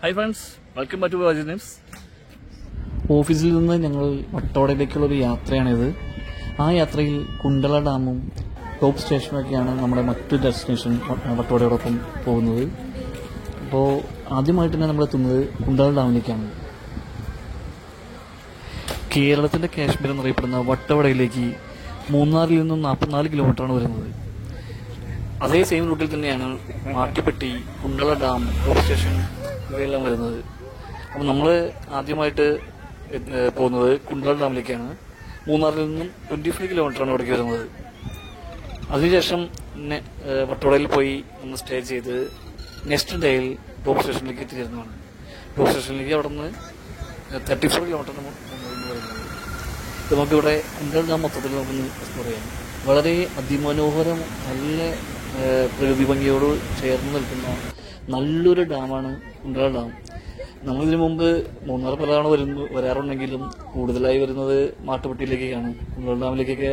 Hi friends, welcome back to Vaji news. ഓഫീസിൽ നിന്ന് ഞങ്ങൾ വട്ടവടയിലേക്കുള്ളൊരു യാത്രയാണിത്. ആ യാത്രയിൽ കുണ്ടള ഡാമും ടോപ്പ് സ്റ്റേഷനൊക്കെയാണ് നമ്മുടെ മറ്റു ഡെസ്റ്റിനേഷൻ വട്ടവടയോടൊപ്പം പോകുന്നത്. അപ്പോൾ ആദ്യമായിട്ട് തന്നെ നമ്മൾ എത്തുന്നത് കുണ്ടള ഡാമിലേക്കാണ്. കേരളത്തിൻ്റെ കാശ്മീർ എന്നറിയപ്പെടുന്ന വട്ടവടയിലേക്ക് മൂന്നാറിൽ നിന്നും 44 കിലോമീറ്ററാണ് വരുന്നത്. അതേ സെയിം റൂട്ടിൽ തന്നെയാണ് Mattupetty, Kundala dam, top station ഇവയെല്ലാം വരുന്നത്. അപ്പം നമ്മൾ ആദ്യമായിട്ട് പോകുന്നത് കുണ്ടള ഡാമിലേക്കാണ്. മൂന്നാറിൽ നിന്നും 25 കിലോമീറ്ററാണ് ഇവിടേക്ക് വരുന്നത്. അതിനുശേഷം വട്ടവടയിൽ പോയി ഒന്ന് സ്റ്റേ ചെയ്ത് നെക്സ്റ്റ് ഡേയിൽ ടോപ്പ് സ്റ്റേഷനിലേക്ക് എത്തിച്ചേരുന്നതാണ്. ടോപ്പ് സ്റ്റേഷനിലേക്ക് അവിടെ നിന്ന് 34 കിലോമീറ്റർ വരുന്നത്. ഇത് നമുക്കിവിടെ കുണ്ടള ഡാം മൊത്തത്തിൽ നമുക്കൊന്ന് എക്സ്പ്ലോർ ചെയ്യാം. വളരെ അതിമനോഹരം, നല്ല പ്രകൃതി ഭംഗിയോട് ചേർന്ന് നിൽക്കുന്ന നല്ലൊരു ഡാമാണ് കുണ്ടള ഡാം. നമ്മളിതിനു മുമ്പ് മൂന്നാർ പലതവണ വരാറുണ്ടെങ്കിലും കൂടുതലായി വരുന്നത് മാട്ടുപ്പെട്ടിയിലേക്കാണ്. കുണ്ടള ഡാമിലേക്കൊക്കെ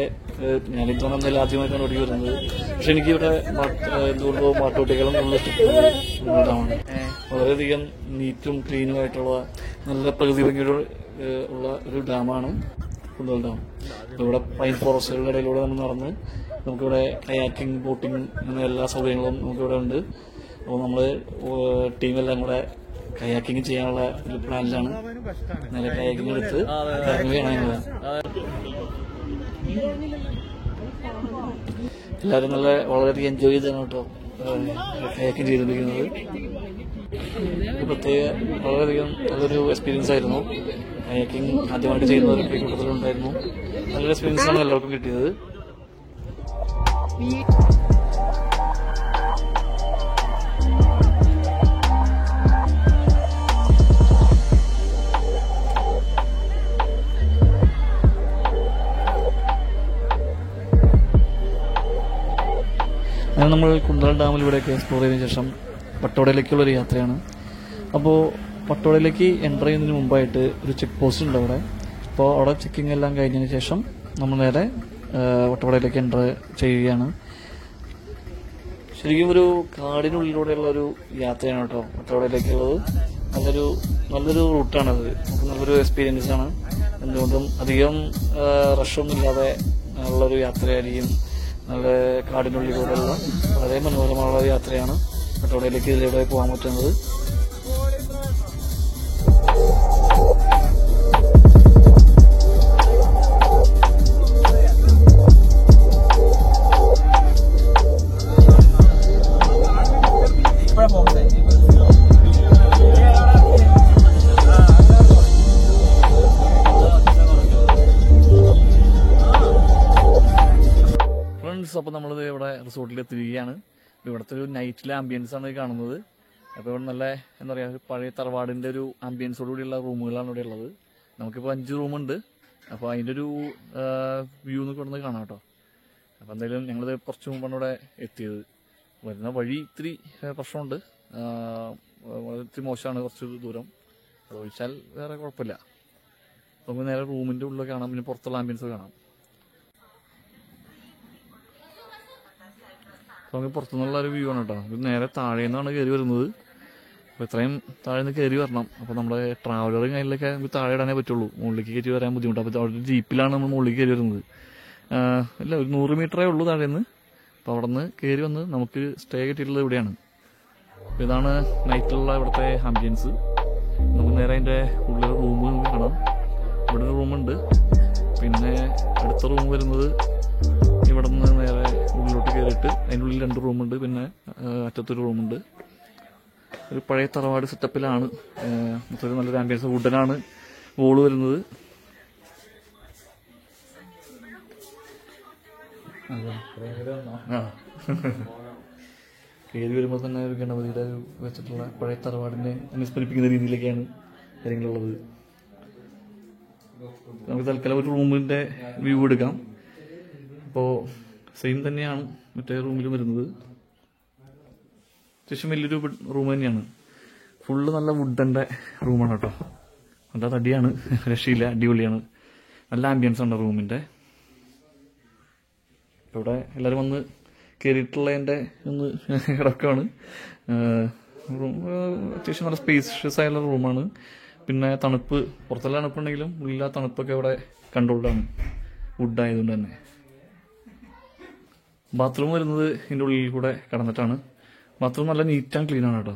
ഞാനിപ്പോൾ എന്തായാലും ആദ്യമായിട്ടാണ് ഇവിടേക്ക് വരുന്നത്. പക്ഷെ എനിക്കിവിടെ എന്തുകൊണ്ടോ മാട്ടുപ്പെട്ടികളും നല്ല ഇഷ്ടപ്പെടുന്നത് കുണ്ടള ഡാമാണ്. വളരെയധികം നീറ്റും ക്ലീനുമായിട്ടുള്ള നല്ല പ്രകൃതി ഭംഗിയോട് ഉള്ള ഒരു ഡാമാണ് കുണ്ടള ഡാം. ഇവിടെ പൈൻ ഫോറസ്റ്റുകളുടെ ഇടയിലൂടെ നമ്മൾ നടന്ന് നമുക്കിവിടെ കയാക്കിംഗ്, ബോട്ടിംഗ് അങ്ങനെ എല്ലാ സൗകര്യങ്ങളും നമുക്കിവിടെ ഉണ്ട്. അപ്പോൾ നമ്മൾ ടീമെല്ലാം കൂടെ കയാക്കിങ് ചെയ്യാനുള്ള ഒരു പ്ലാനിലാണ്. നല്ല കയാക്കിങ് എടുത്ത് ഇറങ്ങുകയാണ് ഞങ്ങൾ. എല്ലാവരും വളരെയധികം എൻജോയ് ചെയ്താണ് കേട്ടോ കയാക്കിങ് ചെയ്തിരിക്കുന്നത്. വളരെയധികം നല്ലൊരു എക്സ്പീരിയൻസ് ആയിരുന്നു. കയാക്കിങ് ആദ്യമായിട്ട് ചെയ്യുന്നവരൊക്കെ കൂടുതലുണ്ടായിരുന്നു. നല്ലൊരു എക്സ്പീരിയൻസ് ആണ് എല്ലാവർക്കും കിട്ടിയത്. അങ്ങനെ നമ്മൾ കുണ്ടള ഡാമിലൂടെയൊക്കെ എക്സ്പ്ലോർ ചെയ്തതിനു ശേഷം വട്ടവടയിലേക്കുള്ളൊരു യാത്രയാണ്. അപ്പോൾ വട്ടവടയിലേക്ക് എൻ്റർ ചെയ്യുന്നതിന് മുമ്പായിട്ട് ഒരു ചെക്ക് പോസ്റ്റ് ഉണ്ട് അവിടെ. അപ്പോൾ അവിടെ ചെക്കിംഗ് എല്ലാം കഴിഞ്ഞതിന് ശേഷം നമ്മൾ നേരെ വട്ടവടയിലേക്ക് എൻ്റർ ചെയ്യുകയാണ്. ശരിക്കും ഒരു കാടിനുള്ളിലൂടെയുള്ള ഒരു യാത്രയാണ് കേട്ടോ വട്ടവടയിലേക്കുള്ളത്. നല്ലൊരു റൂട്ടാണത്. നമുക്ക് നല്ലൊരു എക്സ്പീരിയൻസ് ആണ്. എന്തുകൊണ്ടും അധികം റഷൊന്നും ഇല്ലാതെ ഉള്ളൊരു യാത്രയായിരിക്കും. നല്ല കാടിനുള്ളിലൂടെയുള്ള വളരെ മനോഹരമായ യാത്രയാണ് വട്ടവടയിലേക്ക് ഇതിലൂടെ പോകാൻ പറ്റുന്നത്. അപ്പോൾ നമ്മളിത് ഇവിടെ റിസോർട്ടിൽ എത്തിയിരിക്കുകയാണ്. ഇവിടുത്തെ ഒരു നൈറ്റിലെ ആംബിയൻസ് ആണ് കാണുന്നത്. അപ്പോൾ ഇവിടെ നല്ല എന്താ പറയുക, പഴയ തറവാടിൻ്റെ ഒരു ആംബിയൻസോടുകൂടിയുള്ള റൂമുകളാണ് ഇവിടെ ഉള്ളത്. നമുക്കിപ്പോൾ 5 റൂമുണ്ട്. അപ്പോൾ അതിൻ്റെ ഒരു വ്യൂ എന്നൊക്കെ ഇവിടെ നിന്ന് കാണാം കേട്ടോ. അപ്പോൾ എന്തായാലും ഞങ്ങളിത് കുറച്ച് മുമ്പാണ് ഇവിടെ എത്തിയത്. വരുന്ന വഴി ഇത്തിരി പ്രശ്നമുണ്ട്, ഇത്തിരി മോശമാണ്, കുറച്ച് ദൂരം. അതൊഴിച്ചാൽ വേറെ കുഴപ്പമില്ല. നമുക്ക് നേരെ റൂമിൻ്റെ ഉള്ളിൽ കാണാം, പിന്നെ പുറത്തുള്ള ആംബിയൻസ് കാണാം. നമുക്ക് പുറത്തുനിന്നുള്ള ഒരു വ്യൂ ആണ് കേട്ടോ. ഇത് നേരെ താഴെ നിന്നാണ് കയറി വരുന്നത്. അപ്പോൾ ഇത്രയും താഴെ നിന്ന് കയറി വരണം. അപ്പോൾ നമ്മുടെ ട്രാവലറും കയ്യിലൊക്കെ നമുക്ക് താഴെ ഇടാനേ പറ്റുള്ളൂ. മുകളിലേക്ക് കയറി വരാൻ ബുദ്ധിമുട്ടാണ്. അപ്പോൾ അവിടെ ജീപ്പിലാണ് നമ്മൾ മുകളിലേക്ക് കയറി വരുന്നത്. ഇല്ല, ഒരു 100 മീറ്ററേ ഉള്ളൂ താഴെ നിന്ന്. അപ്പോൾ അവിടെ നിന്ന് കയറി വന്ന് നമുക്ക് സ്റ്റേ കിട്ടിയിട്ടുള്ളത് ഇവിടെയാണ്. അപ്പോൾ ഇതാണ് നൈറ്റിലുള്ള ഇവിടുത്തെ ആംബിയൻസ്. നമുക്ക് നേരെ അതിൻ്റെ ഉള്ളിൽ റൂം നമുക്ക് കാണാം. ഇവിടെ ഒരു റൂമുണ്ട്. പിന്നെ അടുത്ത റൂം വരുന്നത് ഇവിടെ നിന്ന് നേരെ ഉള്ളിലോട്ട് കയറിയിട്ട് അതിൻ്റെ ഉള്ളിൽ 2 റൂമുണ്ട്. പിന്നെ അറ്റത്തൊരു റൂമുണ്ട്. ഒരു പഴയ തറവാട് സെറ്റപ്പിലാണ്. മൊത്തത്തിൽ നല്ലൊരു ആംബിയൻസ്. വുഡനാണ് വോള് വരുന്നത്. കയറി വരുമ്പോൾ തന്നെ ഒരു ഗണപതിയുടെ ഒരു വെച്ചിട്ടുള്ള പഴയ തറവാടിനെ അനുസ്മരിപ്പിക്കുന്ന രീതിയിലേക്കാണ് കാര്യങ്ങളുള്ളത്. നമുക്ക് തൽക്കാലം ഒരു റൂമിൻ്റെ വ്യൂ എടുക്കാം. അപ്പോൾ സെയിം തന്നെയാണ് മറ്റേ റൂമിലും വരുന്നത്. അത്യാവശ്യം വലിയൊരു റൂം തന്നെയാണ്. ഫുള്ള് നല്ല വുഡൻ്റെ റൂമാണ് കേട്ടോ. നല്ല തടിയാണ്, രക്ഷയില്ല, അടിപൊളിയാണ്. നല്ല ആംബിയൻസ് ഉണ്ട് റൂമിൻ്റെ. ഇവിടെ എല്ലാവരും വന്ന് കയറിയിട്ടുള്ളതിൻ്റെ ഒന്ന് കിടക്കുകയാണ്. റൂം അത്യാവശ്യം നല്ല സ്പേഷ്യസ് ആയുള്ള റൂമാണ്. പിന്നെ തണുപ്പ്, പുറത്തെല്ലാം തണുപ്പുണ്ടെങ്കിലും ഉള്ളിലെ തണുപ്പൊക്കെ ഇവിടെ കൺട്രോൾഡാണ്, വുഡായതുകൊണ്ട് തന്നെ. ബാത്റൂം വരുന്നത് ഇതിൻ്റെ ഉള്ളിൽ കൂടെ കടന്നിട്ടാണ്. ബാത്റൂം നല്ല നീറ്റ് ആൻഡ് ക്ലീൻ ആണ് കേട്ടോ.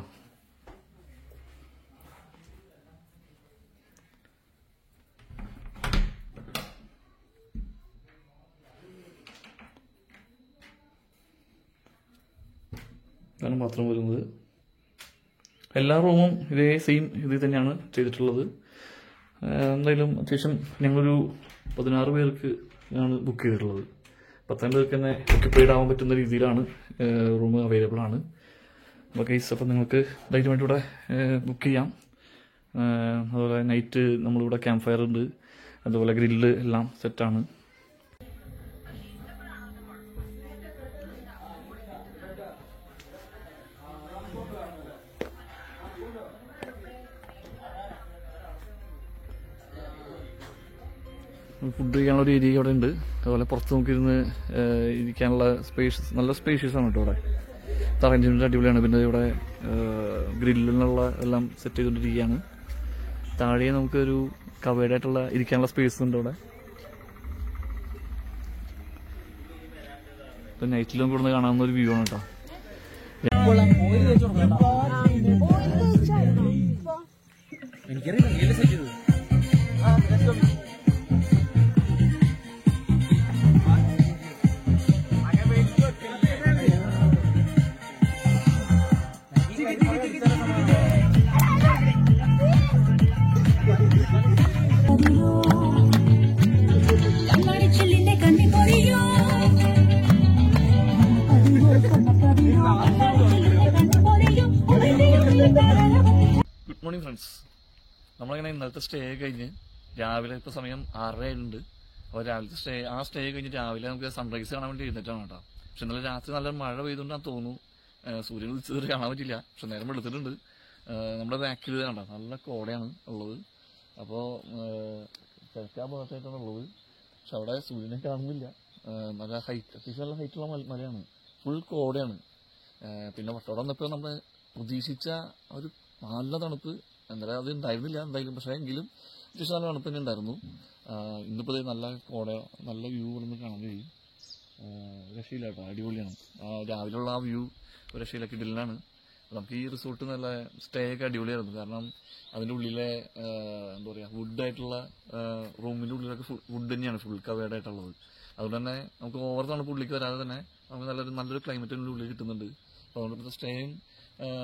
ഇതാണ് ബാത്റൂം വരുന്നത്. എല്ലാ റൂമും ഇതേ സെയിം ഇതിൽ തന്നെയാണ് ചെയ്തിട്ടുള്ളത്. എന്തായാലും അത്യാവശ്യം ഞങ്ങളൊരു 16 പേർക്ക് ആണ് ബുക്ക് ചെയ്തിട്ടുള്ളത്. 10 പേർക്ക് തന്നെ ഒക്യുപ്പൈഡ് ആവാൻ പറ്റുന്ന രീതിയിലാണ് റൂം അവൈലബിൾ ആണ്. അപ്പോൾ കേസ് അപ്പം നിങ്ങൾക്ക് ധൈര്യമായിട്ട് ഇവിടെ ബുക്ക് ചെയ്യാം. അതുപോലെ നൈറ്റ് നമ്മളിവിടെ ക്യാമ്പ് ഫയർ ഉണ്ട്, അതുപോലെ ഗ്രില്ല് എല്ലാം സെറ്റാണ്. ഫുഡ് കഴിക്കാനുള്ള ഒരു ഏരിയ ഇവിടെ ഉണ്ട്. അതുപോലെ പുറത്ത് നോക്കിയിരുന്ന് ഇരിക്കാനുള്ള നല്ല സ്പേഷ്യസ് ആണ് കേട്ടോ ഇവിടെ. അറേഞ്ച്മെന്റ് അടിപൊളിയാണ്. പിന്നെ ഇവിടെ ഗ്രില്ലിനുള്ള എല്ലാം സെറ്റ് ചെയ്തുകൊണ്ടിരിക്കുകയാണ്. താഴെ നമുക്കൊരു കവേർഡ് ആയിട്ടുള്ള ഇരിക്കാനുള്ള സ്പേസ് ഉണ്ട് ഇവിടെ. നൈറ്റിലും കൂടുന്ന കാണാവുന്ന ഒരു വ്യൂ ആണ് കേട്ടോ. Good morning friends. നമ്മളിങ്ങനെ ഇന്നലത്തെ സ്റ്റേ കഴിഞ്ഞ് രാവിലെ ഇപ്പോൾ സമയം 6:30 ആയിട്ടുണ്ട്. അപ്പോൾ രാവിലത്തെ സ്റ്റേ കഴിഞ്ഞ് രാവിലെ നമുക്ക് സൺറൈസ് കാണാൻ വേണ്ടി എഴുന്നേറ്റാണ് കേട്ടോ. പക്ഷെ ഇന്നലെ രാത്രി നല്ല മഴ പെയ്തുകൊണ്ടാണ് തോന്നുന്നു സൂര്യൻ ഉദിച്ചത് കാണാൻ പറ്റില്ല. പക്ഷെ നേരം വെളുത്തിട്ടുണ്ട്. നമ്മുടെ ബാക്കിൽ കണ്ടോ നല്ല കോടയാണ് ഉള്ളത്. അപ്പോൾ കിഴക്കാ ഭാഗത്തായിട്ടാണ് ഉള്ളത്. പക്ഷെ അവിടെ സൂര്യനെ കാണുന്നില്ല. നല്ല ഹൈറ്റ്, അത്യാവശ്യം നല്ല ഹൈറ്റുള്ള മലയാണ്. ഫുൾ കോടയാണ്. പിന്നെ വട്ടവട വന്നപ്പോൾ നമ്മൾ പ്രതീക്ഷിച്ച ഒരു നല്ല തണുപ്പ് എന്തായാലും അത് ഉണ്ടായിരുന്നില്ല എന്തായാലും. പക്ഷേ എങ്കിലും അത്യാവശ്യം നല്ല തണുപ്പ് തന്നെ ഉണ്ടായിരുന്നു. ഇന്നിപ്പോൾ നല്ല കോട, നല്ല വ്യൂ ഇവിടെ കാണാൻ കഴിയും. രക്ഷയില്ല കേട്ടോ, അടിപൊളിയാണ്. രാവിലെയുള്ള ആ വ്യൂ ഒരു രക്ഷയില്ല, കിടിലാണ്. നമുക്ക് ഈ റിസോർട്ട് നല്ല സ്റ്റേ ഒക്കെ അടിപൊളിയായിരുന്നു. കാരണം അതിൻ്റെ ഉള്ളിലെ എന്താ പറയുക, വുഡായിട്ടുള്ള റൂമിൻ്റെ ഉള്ളിലൊക്കെ വുഡ് തന്നെയാണ് ഫുൾ കവേർഡ് ആയിട്ടുള്ളത്. അതുകൊണ്ട് തന്നെ നമുക്ക് ഓവർ തണുപ്പ് ഉള്ളിലേക്ക് വരാതെ തന്നെ നമുക്ക് നല്ലൊരു ക്ലൈമറ്റിൻ്റെ ഉള്ളിൽ കിട്ടുന്നുണ്ട്. അപ്പോൾ അതുകൊണ്ട് ഇപ്പോഴത്തെ സ്റ്റേയും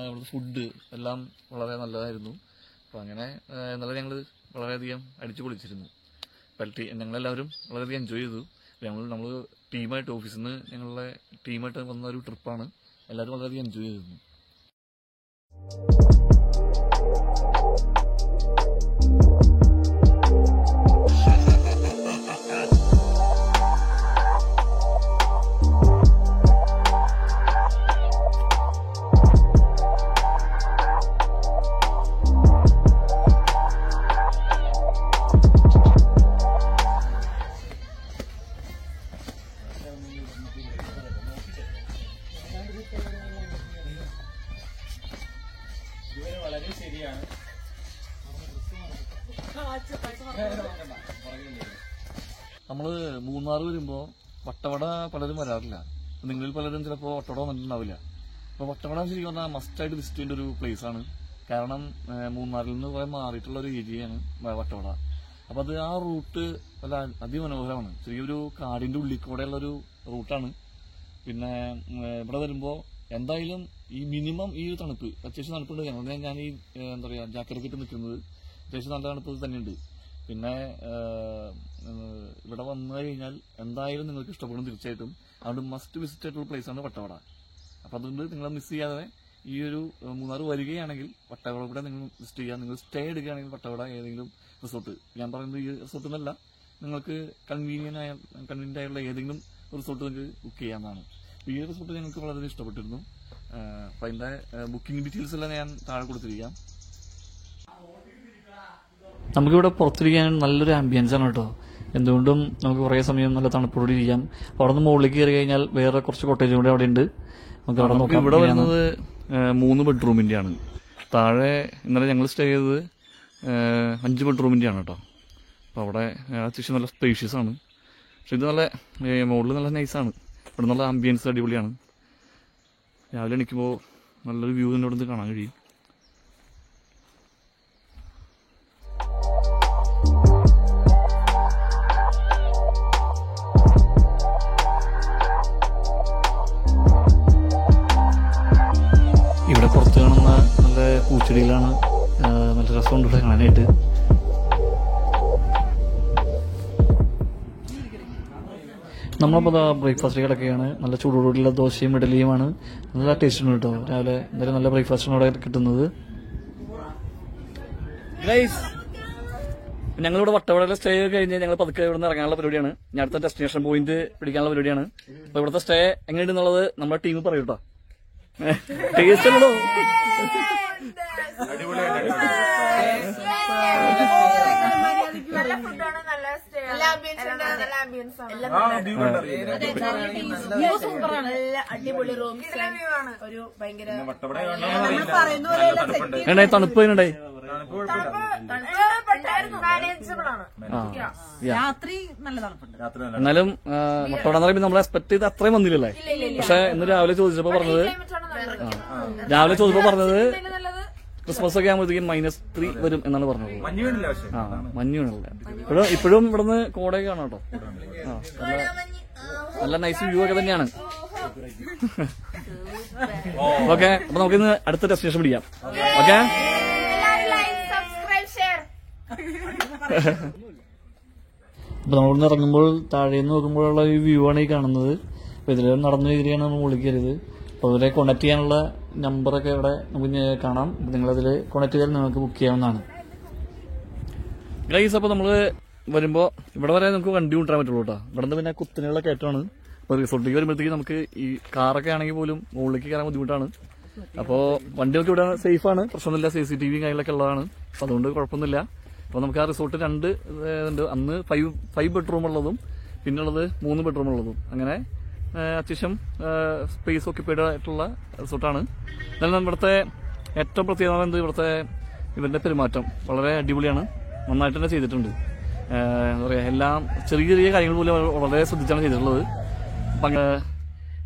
ഇവിടുത്തെ ഫുഡ് എല്ലാം വളരെ നല്ലതായിരുന്നു. അപ്പോൾ അങ്ങനെ ഇന്നലെ ഞങ്ങൾ വളരെയധികം അടിച്ചു പൊളിച്ചിരുന്നു. ഞങ്ങളെല്ലാവരും വളരെയധികം എൻജോയ് ചെയ്തു. നമ്മൾ ടീമായിട്ട് ഓഫീസിൽ നിന്ന് ഞങ്ങളുടെ ടീമായിട്ട് വന്ന ഒരു ട്രിപ്പാണ്. എല്ലാവരും വളരെയധികം എൻജോയ് ചെയ്തിരുന്നു. വളരെ ശരിയാണ്. നമ്മൾ മൂന്നാർ വരുമ്പോൾ വട്ടവട പലരും വരാറില്ല. നിങ്ങളിൽ പലരും ചിലപ്പോൾ വട്ടവട വന്നിട്ടുണ്ടാവില്ല. അപ്പോൾ വട്ടവട ശരിക്കും പറഞ്ഞാൽ മസ്റ്റായിട്ട് വിസിറ്റ് ചെയ്യേണ്ട ഒരു പ്ലേസ് ആണ്. കാരണം മൂന്നാറിൽ നിന്ന് കുറെ മാറിയിട്ടുള്ള ഒരു ഏരിയയാണ് വട്ടവട. അപ്പോൾ അത് ആ റൂട്ട് നല്ല അതിമനോഹരമാണ്. ശരിക്കും ഒരു കാടിന്റെ ഉള്ളിൽ കൂടെയുള്ളൊരു റൂട്ടാണ്. പിന്നെ ഇവിടെ വരുമ്പോൾ എന്തായാലും ഈ മിനിമം ഈ ഒരു തണുപ്പ്, അത്യാവശ്യം തണുപ്പുണ്ട്. ഞാൻ ഈ എന്താ പറയുക ജാക്കറ്റൊക്കെ ഇട്ട് നിൽക്കുന്നത് അത്യാവശ്യം നല്ല തണുപ്പ് തന്നെയുണ്ട്. പിന്നെ ഇവിടെ വന്നു കഴിഞ്ഞാൽ എന്തായാലും നിങ്ങൾക്ക് ഇഷ്ടപ്പെടും തീർച്ചയായിട്ടും. അതുകൊണ്ട് മസ്റ്റ് വിസിറ്റ് ആയിട്ടുള്ള പ്ലേസ് ആണ് വട്ടവട. അപ്പം അതുകൊണ്ട് നിങ്ങൾ മിസ് ചെയ്യാതെ ഈ ഒരു മൂന്നാർ വരികയാണെങ്കിൽ വട്ടവട കൂടെ നിങ്ങൾ വിസിറ്റ് ചെയ്യുക. നിങ്ങൾ സ്റ്റേ എടുക്കുകയാണെങ്കിൽ വട്ടവട ഏതെങ്കിലും റിസോർട്ട്, ഞാൻ പറയുന്നത് ഈ റിസോർട്ടിനല്ല, നിങ്ങൾക്ക് കൺവീനിയൻ്റ് ആയുള്ള ഏതെങ്കിലും റിസോർട്ട് നിങ്ങൾക്ക് ബുക്ക് ചെയ്യാവുന്നതാണ്. ഈ റിസോർട്ട് ഞങ്ങൾക്ക് വളരെ ഇഷ്ടപ്പെട്ടിരുന്നു. അപ്പം അതിൻ്റെ ബുക്കിംഗ് ഡീറ്റെയിൽസ് എല്ലാം ഞാൻ താഴെ കൊടുത്തിരിക്കാം. നമുക്കിവിടെ പുറത്തിരിക്കാൻ നല്ലൊരു ആംബിയൻസ് ആണ് കേട്ടോ. എന്തുകൊണ്ടും നമുക്ക് കുറേ സമയം നല്ല തണുപ്പോടെ ഇരിക്കാം. അവിടെ നിന്ന് മുകളിലേക്ക് കയറി കഴിഞ്ഞാൽ വേറെ കുറച്ച് കോട്ടേജ് കൂടെ അവിടെ ഉണ്ട്. നമുക്ക് അവിടെ നോക്കാം. ഇവിടെ വരുന്നത് 3 ബെഡ്റൂമിൻ്റെയാണ്. താഴെ ഇന്നലെ ഞങ്ങൾ സ്റ്റേ ചെയ്തത് 5 ബെഡ്റൂമിൻ്റെയാണ് കേട്ടോ. അപ്പോൾ അവിടെ അത്യാവശ്യം നല്ല സ്പേഷ്യസ് ആണ്. പക്ഷെ ഇത് നല്ല മുകളിൽ നല്ല നൈസാണ്. ഇവിടെ നല്ല ആംബിയൻസ് അടിപൊളിയാണ്. രാവിലെ എണീക്കുമ്പോൾ നല്ലൊരു വ്യൂ തന്നെ ഇവിടെ നിന്ന് കാണാൻ കഴിയും. ഇവിടെ പുറത്ത് കാണുന്ന നല്ല പൂച്ചെടികളാണ്. നല്ല രസമുണ്ട് ഇവിടെ കാണാനായിട്ട്. നമ്മളപ്പോൾ ബ്രേക്ക്ഫാസ്റ്റ് കിടക്കുകയാണ്. നല്ല ചൂടോടുള്ള ദോശയും ഇഡലിയുമാണ്. നല്ല ടേസ്റ്റ് ഉണ്ട് കേട്ടോ. രാവിലെ എന്തായാലും നല്ല ബ്രേക്ക്ഫാസ്റ്റാണ് അവിടെ കിട്ടുന്നത്. ഞങ്ങളിവിടെ വട്ടവടയിലെ സ്റ്റേ കഴിഞ്ഞ് ഞങ്ങൾ പതുക്കെ ഇവിടെ നിന്ന് ഇറങ്ങാനുള്ള പരിപാടിയാണ്. ഞാൻ അടുത്ത ഡെസ്റ്റിനേഷൻ പോയിന്റ് പിടിക്കാനുള്ള പരിപാടിയാണ്. അപ്പോൾ ഇവിടുത്തെ സ്റ്റേ എങ്ങനെയുണ്ടെന്നുള്ളത് നമ്മുടെ ടീം പറയും കേട്ടോ. ടേസ്റ്റ് ഉള്ളൂ. അടിപൊളി റൂംസ്, ഒരു ഭയങ്കര തണുപ്പ് ഉണ്ടായി. രാത്രി നല്ല തണുപ്പുണ്ട്. എന്നാലും വട്ടവട എന്ന് പറയുമ്പോൾ നമ്മൾ എക്സ്പെക്ട് ചെയ്ത് അത്രയും വന്നില്ലല്ലേ. പക്ഷെ ഇന്ന് രാവിലെ ചോദിച്ചപ്പോ പറഞ്ഞത് ക്രിസ്മസ് ഒക്കെ ആകുമ്പോഴത്തേക്കും -3 വരും എന്നാണ് പറഞ്ഞത്. മഞ്ഞ് വീണില്ല. ഇപ്പോഴും ഇവിടുന്ന് കോടയൊക്കെ കാണാം കേട്ടോ. നല്ല നൈസ് വ്യൂ ഒക്കെ തന്നെയാണ്. ഓക്കെ, അപ്പൊ നമുക്കിന്ന് അടുത്ത ഡെസ്റ്റിനേഷൻ പിടിക്കാം. ഓക്കെ, അപ്പൊ നമ്മളിന്ന് ഇറങ്ങുമ്പോൾ താഴേന്ന് നോക്കുമ്പോഴുള്ള ഈ വ്യൂ ആണ് ഈ കാണുന്നത്. അപ്പൊ ഇതിൽ നടന്നു കയറിയാണ് നമ്മൾ വിളിക്കരുത്. അപ്പോൾ അതിലെ കോൺടാക്ട് ചെയ്യാനുള്ള നമ്പറൊക്കെ ഇവിടെ നമുക്ക് കാണാം. നിങ്ങളതിൽ കോൺടാക്ട് ചെയ്താൽ നിങ്ങൾക്ക് ബുക്ക് ചെയ്യാവുന്നതാണ്. ഗൈസ്, അപ്പോൾ നമ്മൾ വരുമ്പോൾ ഇവിടെ വരെ നമുക്ക് വണ്ടി കൊണ്ടുവരാൻ പറ്റുള്ളൂ കേട്ടോ. ഇവിടെ നിന്ന് പിന്നെ കുത്തിനുള്ള കയറ്റമാണ്. അപ്പോൾ റിസോർട്ടിലേക്ക് വരുമ്പോഴത്തേക്ക് നമുക്ക് ഈ കാറൊക്കെ ആണെങ്കിൽ പോലും മുകളിലേക്ക് കയറാൻ ബുദ്ധിമുട്ടാണ്. അപ്പോൾ വണ്ടിയൊക്കെ ഇവിടെ സേഫാണ്, പ്രശ്നമൊന്നുമില്ല. CCTV കാര്യങ്ങളൊക്കെ ഉള്ളതാണ്. അപ്പോൾ അതുകൊണ്ട് കുഴപ്പമൊന്നുമില്ല. അപ്പോൾ നമുക്ക് ആ റിസോർട്ട് 2 ഉണ്ട്. അന്ന് 5 ബെഡ്റൂം ഉള്ളതും പിന്നുള്ളത് 3 ബെഡ്റൂം ഉള്ളതും. അങ്ങനെ അത്യാവശ്യം സ്പേസ് ഓക്യുപ്പൈഡ് ആയിട്ടുള്ള റിസോർട്ടാണ്. എന്നാലും ഇവിടുത്തെ ഏറ്റവും പ്രത്യേകത എന്ത്, ഇവരുടെ പെരുമാറ്റം വളരെ അടിപൊളിയാണ്. നന്നായിട്ട് തന്നെ ചെയ്തിട്ടുണ്ട്. എന്താ പറയുക, എല്ലാം ചെറിയ ചെറിയ കാര്യങ്ങൾ പോലും വളരെ ശ്രദ്ധിച്ചാണ് ചെയ്തിട്ടുള്ളത്. അപ്പം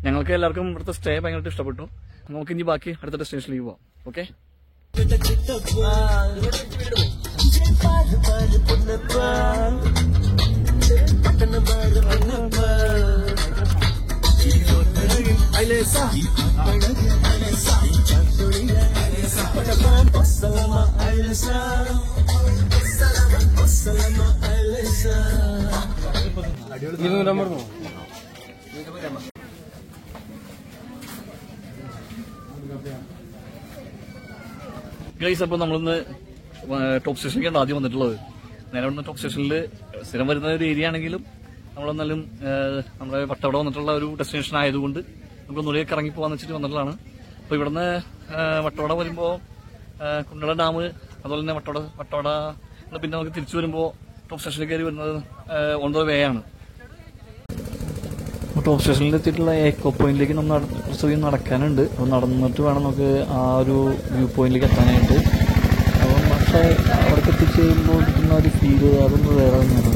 ഞങ്ങൾക്ക് എല്ലാവർക്കും ഇവിടുത്തെ സ്റ്റേ ഭയങ്കരമായിട്ട് ഇഷ്ടപ്പെട്ടു. നമുക്ക് ഇനി ബാക്കി അടുത്ത ഡെസ്റ്റിനേഷനിലേക്ക് പോവാം. ഓക്കെ, ഗൈസ്, അപ്പോൾ നമ്മളിന്ന് ടോപ്പ് സ്റ്റേഷനിലേക്കാണ് ആദ്യം വന്നിട്ടുള്ളത്. നേരെ ഇവിടുന്ന് ടോപ്പ് സ്റ്റേഷനിൽ സ്ഥിരം വരുന്ന ഒരു ഏരിയ ആണെങ്കിലും നമ്മളെന്നാലും നമ്മുടെ വട്ടവട വന്നിട്ടുള്ള ഒരു ഡെസ്റ്റിനേഷൻ ആയതുകൊണ്ട് നമുക്ക് നുള്ളിലേക്ക് ഇറങ്ങി പോകാന്ന് വെച്ചിട്ട് വന്നിട്ടുള്ളതാണ്. അപ്പോൾ ഇവിടുന്ന് വട്ടവട വരുമ്പോൾ കുണ്ടള ഡാം, അതുപോലെ തന്നെ വട്ടവട പിന്നെ നമുക്ക് തിരിച്ചു വരുമ്പോൾ ടോപ്പ് സ്റ്റേഷനിൽ കയറി വരുന്നത് ഓൺ ദ വേ ആണ്. ടോപ്പ് സ്റ്റേഷനിൽ എത്തിയിട്ടുള്ള എക്കോ പോയിന്റിലേക്ക് നമ്മൾ കുറച്ചധികം നടക്കാനുണ്ട്. അപ്പോൾ നടന്നിട്ട് വേണം നമുക്ക് ആ ഒരു വ്യൂ പോയിന്റിലേക്ക് എത്താനായിട്ട്. അപ്പം പക്ഷേ അവിടേക്ക് എത്തിച്ചേരുമ്പോൾ കിട്ടുന്ന ഒരു ഫീല് അതൊന്നും വേറെ തന്നെയാണ്.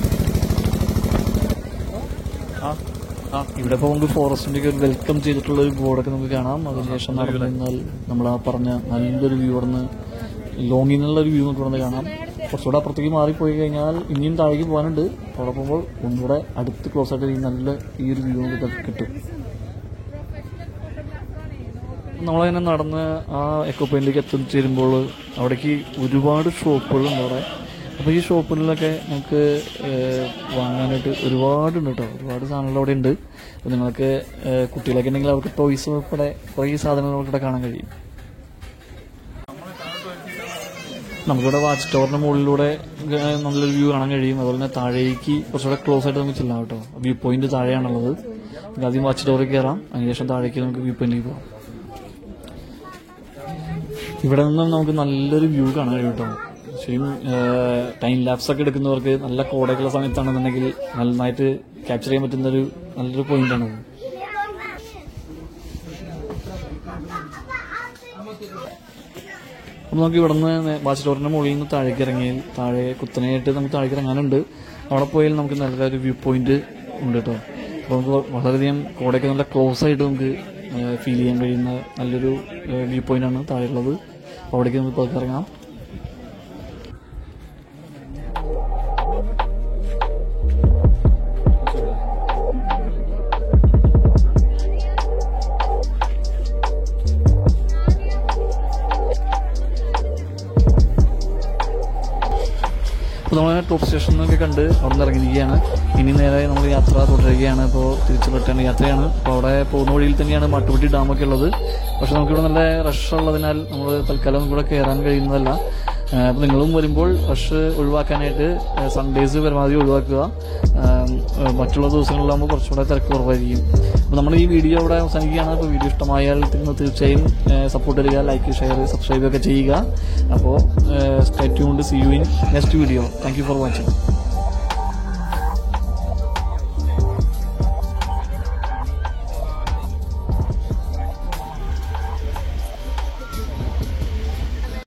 ഇവിടെ ഇപ്പോൾ നമുക്ക് ഫോറസ്റ്റിൻ്റെ ഒരു വെൽക്കം ചെയ്തിട്ടുള്ള ഒരു ബോർഡൊക്കെ നമുക്ക് കാണാം. അതിനുശേഷം നടന്നു കഴിഞ്ഞാൽ നമ്മൾ ആ പറഞ്ഞ നല്ലൊരു വ്യൂ ഇവിടുന്ന് ലോങ്ങിൽ നിന്നുള്ള ഒരു വ്യൂ നമുക്ക് ഇവിടുന്ന് കാണാം. കുറച്ചുകൂടെ അപ്പുറത്തേക്ക് മാറിപ്പോയി കഴിഞ്ഞാൽ ഇനിയും താഴേക്ക് പോകാനുണ്ട്. അവിടെ പോകുമ്പോൾ ഒന്നുകൂടെ അടുത്ത് ക്ലോസ് ആയിട്ട് നല്ല ഈ ഒരു വ്യൂ നമുക്ക് കിട്ടും. നമ്മളങ്ങനെ നടന്ന് ആ എക്കോ പോയിന്റിലേക്ക് എത്തിച്ചേരുമ്പോൾ അവിടേക്ക് ഒരുപാട് ഷോപ്പുകളുണ്ട്. അവിടെ അപ്പോൾ ഈ ഷോപ്പുകളിലൊക്കെ നമുക്ക് വാങ്ങാനായിട്ട് ഒരുപാടുണ്ട് കേട്ടോ, ഒരുപാട് സാധനങ്ങൾ അവിടെ ഉണ്ട്. അപ്പോൾ നിങ്ങൾക്ക് കുട്ടികളൊക്കെ ഉണ്ടെങ്കിൽ അവർക്ക് ടോയ്സ് ഉൾപ്പെടെ കുറേ സാധനങ്ങൾ ഇവിടെ കാണാൻ കഴിയും. നമുക്കിവിടെ വാച്ച് ടവറിന്റെ മുകളിലൂടെ നല്ലൊരു വ്യൂ കാണാൻ കഴിയും. അതുപോലെ തന്നെ താഴേക്ക് കുറച്ചുകൂടെ ക്ലോസ് ആയിട്ട് നമുക്ക് ചെല്ലാം കേട്ടോ. വ്യൂ പോയിന്റ് താഴെയാണുള്ളത്. ആദ്യം വാച്ച് ടവറിൽ കയറാം, അതിനുശേഷം താഴേക്ക് നമുക്ക് വ്യൂ പോയിന്റിലേക്ക് പോകാം. ഇവിടെ നിന്നും നമുക്ക് നല്ലൊരു വ്യൂ കാണാൻ കഴിയും കേട്ടോ. ശരിക്കും ടൈം ലാപ്സ് ഒക്കെ എടുക്കുന്നവർക്ക് നല്ല കോടയൊക്കെയുള്ള സമയത്താണെന്നുണ്ടെങ്കിൽ നന്നായിട്ട് ക്യാപ്ചർ ചെയ്യാൻ പറ്റുന്നൊരു നല്ലൊരു പോയിന്റാണത്. അപ്പോൾ നമുക്ക് ഇവിടെ നിന്ന് വാച്ച് ടവറിന്റെ മുകളിൽ നിന്ന് താഴേക്ക് ഇറങ്ങി താഴെ കുത്തനെയായിട്ട് നമുക്ക് താഴേക്ക് ഇറങ്ങാനുണ്ട്. അവിടെ പോയാൽ നമുക്ക് നല്ലൊരു വ്യൂ പോയിന്റ് ഉണ്ട് കേട്ടോ. അപ്പോൾ നമുക്ക് വളരെയധികം കോടയൊക്കെ നല്ല ക്ലോസ് ആയിട്ട് നമുക്ക് ഫീൽ ചെയ്യാൻ കഴിയുന്ന നല്ലൊരു വ്യൂ പോയിന്റാണ് താഴെയുള്ളത്. അപ്പോൾ അവിടേക്ക് നമുക്ക് പുറത്ത് ഇറങ്ങാം. അപ്പോൾ നമ്മൾ ടോപ്പ് സ്റ്റേഷനൊക്കെ കണ്ട് അവിടെ നിന്ന് ഇറങ്ങിയിരിക്കുകയാണ്. ഇനി നേരെ നമ്മൾ യാത്ര തുടരുകയാണ്. ഇപ്പോൾ തിരിച്ചു റിട്ടേൺ യാത്രയാണ്. അപ്പോൾ അവിടെ പോകുന്ന വഴിയിൽ തന്നെയാണ് മാട്ടുപ്പെട്ടി ഡാമൊക്കെ ഉള്ളത്. പക്ഷെ നമുക്കിവിടെ നല്ല റഷ് ഉള്ളതിനാൽ നമ്മൾ തൽക്കാലം ഇവിടെ കയറാൻ കഴിയുന്നതല്ല. അപ്പോൾ നിങ്ങളും വരുമ്പോൾ റഷ് ഒഴിവാക്കാനായിട്ട് സൺഡേസ് പരമാവധി ഒഴിവാക്കുക. മറ്റുള്ള ദിവസങ്ങളിലാകുമ്പോൾ കുറച്ചുകൂടെ തിരക്ക് കുറവായിരിക്കും. അപ്പോൾ നമ്മൾ ഈ വീഡിയോ ഇവിടെ അവസാനിക്കുകയാണ്. അപ്പോൾ വീഡിയോ ഇഷ്ടമായാൽ തീർച്ചയായും സപ്പോർട്ട് ചെയ്യുക, ലൈക്ക്, ഷെയർ, സബ്സ്ക്രൈബ് ഒക്കെ ചെയ്യുക. അപ്പോൾ stay tuned, see you in next video. Thank you for watching.